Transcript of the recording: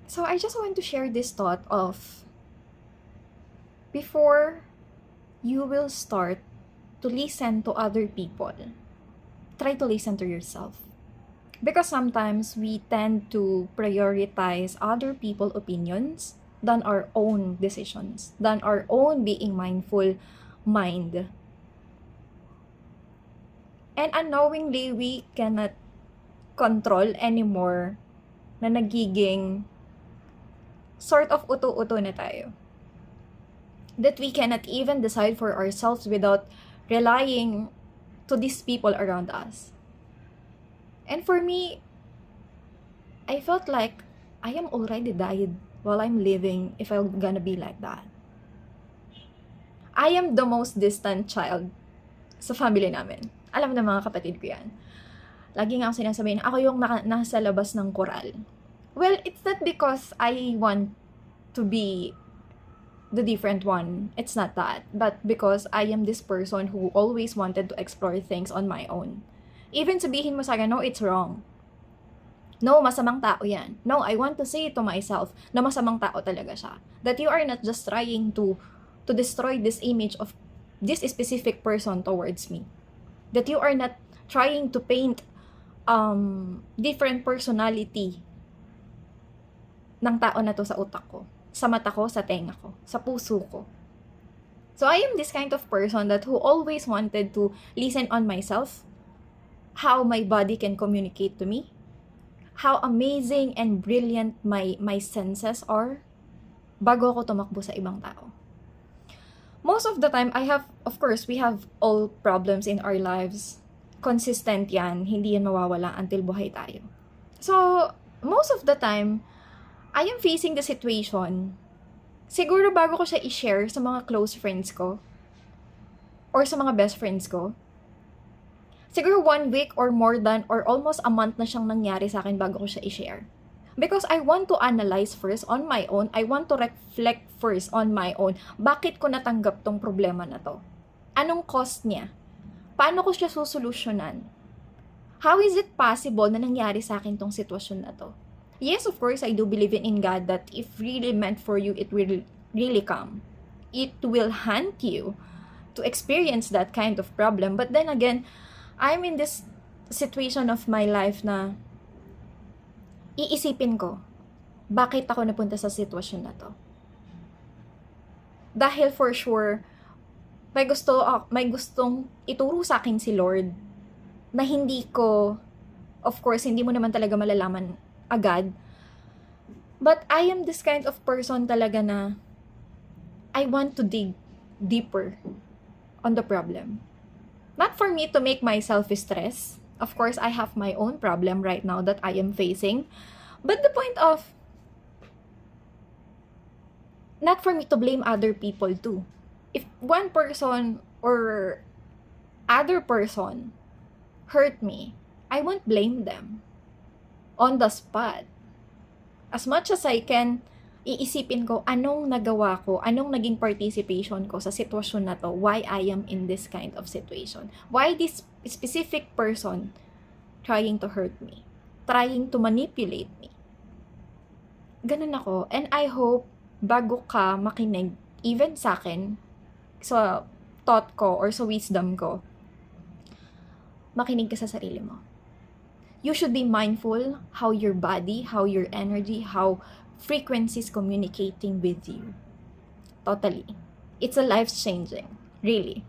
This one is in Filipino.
So I just want to share this thought of before you will start to listen to other people, try to listen to yourself. Because sometimes we tend to prioritize other people's opinions than our own decisions, than our own being mindful mind. And unknowingly, we cannot control anymore na nagiging sort of uto-uto na tayo. That we cannot even decide for ourselves without relying to these people around us. And for me, I felt like I am already died while I'm living if I'm gonna be like that. I am the most distant child sa family namin. Alam na mga kapatid ko yan. Lagi nga akong sinasabihin, ako yung nasa labas ng koral. Well, it's not because I want to be the different one. It's not that. But because I am this person who always wanted to explore things on my own. Even sabihin mo sa akin, no, it's wrong. No, masamang tao yan. No, I want to say to myself na masamang tao talaga siya. That you are not just trying to destroy this image of this specific person towards me. That you are not trying to paint different personality ng tao na to sa utak ko, sa mata ko, sa tenga ko, sa puso ko. So I am this kind of person that who always wanted to listen on myself, how my body can communicate to me, how amazing and brilliant my senses are bago ako tumakbo sa ibang tao. Most of the time, of course, we have all problems in our lives. Consistent yan, hindi yan mawawala until buhay tayo. So, most of the time, I am facing the situation, siguro bago ko siya i-share sa mga close friends ko, or sa mga best friends ko, siguro 1 week or more than, or almost a month na siyang nangyari sa akin bago ko siya i-share. Because I want to analyze first on my own, I want to reflect first on my own, bakit ko natanggap tong problema na to? Anong cost niya? Paano ko siya susolusyonan? How is it possible na nangyari sa akin tong sitwasyon na to? Yes, of course, I do believe in God that if really meant for you, it will really come. It will hunt you to experience that kind of problem. But then again, I'm in this situation of my life na iisipin ko, bakit ako napunta sa sitwasyon na to? Dahil for sure, may gustong ituro sa akin si Lord na hindi ko, of course, hindi mo naman talaga malalaman agad. But I am this kind of person talaga na I want to dig deeper on the problem. Not for me to make myself stress. Of course, I have my own problem right now that I am facing. But the point of, not for me to blame other people too. If one person or other person hurt me, I won't blame them on the spot. As much as I can, iisipin ko anong nagawa ko, anong naging participation ko sa sitwasyon na to, why I am in this kind of situation. Why this specific person trying to hurt me, trying to manipulate me. Ganun ako. And I hope, bago ka makinig, even sa akin, sa thought ko or sa wisdom ko, makinig ka sa sarili mo. You should be mindful how your body, how your energy, how frequencies communicating with you. Totally. It's a life-changing. Really.